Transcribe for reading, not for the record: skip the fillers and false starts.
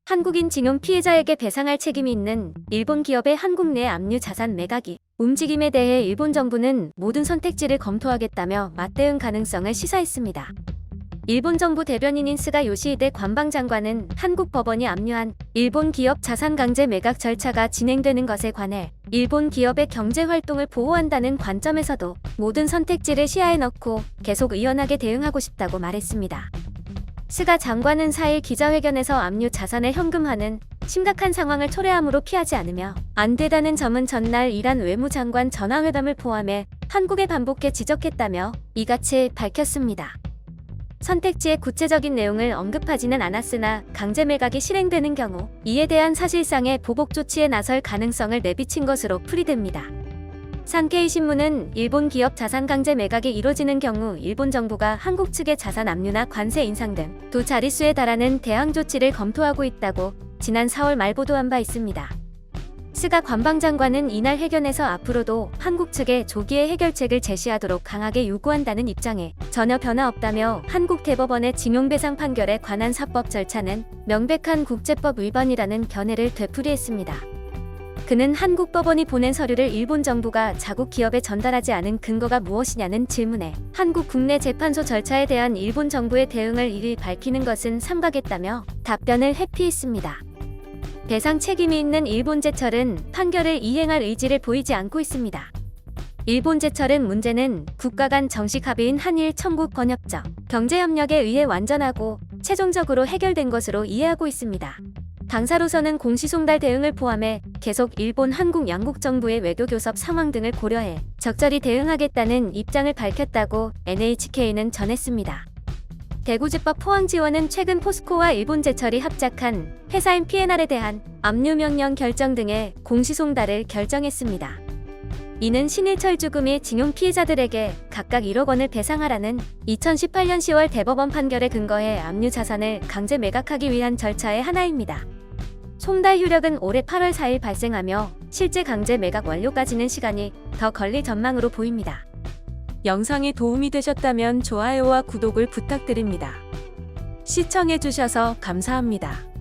한국인 징용 피해자에게 배상할 책임이 있는 일본 기업의 한국 내 압류 자산 매각이 움직임에 대해 일본 정부는 모든 선택지를 검토하겠다며 맞대응 가능성을 시사했습니다. 일본 정부 대변인인 스가 요시히데 관방장관은 한국 법원이 압류한 일본 기업 자산 강제 매각 절차가 진행되는 것에 관해 일본 기업의 경제 활동을 보호한다는 관점에서도 모든 선택지를 시야에 넣고 계속 의연하게 대응하고 싶다고 말했습니다. 스가 장관은 4일 기자회견에서 압류 자산의 현금화는 심각한 상황을 초래함으로 피하지 않으며 안 되다는 점은 전날 이란 외무장관 전화회담을 포함해 한국에 반복해 지적했다며 이같이 밝혔습니다. 선택지의 구체적인 내용을 언급하지는 않았으나 강제 매각이 실행되는 경우 이에 대한 사실상의 보복 조치에 나설 가능성을 내비친 것으로 풀이됩니다. 산케이 신문은 일본 기업 자산 강제 매각이 이뤄지는 경우 일본 정부가 한국 측의 자산 압류나 관세 인상 등 두 자릿수에 달하는 대항 조치를 검토하고 있다고 지난 4월 말 보도한 바 있습니다. 스가 관방장관은 이날 회견에서 앞으로도 한국 측에 조기에 해결책을 제시하도록 강하게 요구한다는 입장에 전혀 변화 없다며 한국 대법원의 징용배상 판결에 관한 사법 절차는 명백한 국제법 위반이라는 견해를 되풀이했습니다. 그는 한국 법원이 보낸 서류를 일본 정부가 자국 기업에 전달하지 않은 근거가 무엇이냐는 질문에 한국 국내 재판소 절차에 대한 일본 정부의 대응을 이리 밝히는 것은 삼가겠다며 답변을 회피했습니다. 배상 책임이 있는 일본제철은 판결을 이행할 의지를 보이지 않고 있습니다. 일본제철은 문제는 국가 간 정식 합의인 한일 청구 번역적 경제협력에 의해 완전하고 최종적으로 해결된 것으로 이해하고 있습니다. 당사로서는 공시송달 대응을 포함해 계속 일본, 한국 양국 정부의 외교교섭 상황 등을 고려해 적절히 대응하겠다는 입장을 밝혔다고 NHK는 전했습니다. 대구지법 포항지원은 최근 포스코와 일본제철이 합작한 회사인 P&R에 대한 압류 명령 결정 등의 공시송달을 결정했습니다. 이는 신일철주구 및 징용 피해자들에게 각각 1억 원을 배상하라는 2018년 10월 대법원 판결에 근거해 압류 자산을 강제 매각하기 위한 절차의 하나입니다. 송달 효력은 올해 8월 4일 발생하며 실제 강제 매각 완료까지는 시간이 더 걸릴 전망으로 보입니다. 영상이 도움이 되셨다면 좋아요와 구독을 부탁드립니다. 시청해주셔서 감사합니다.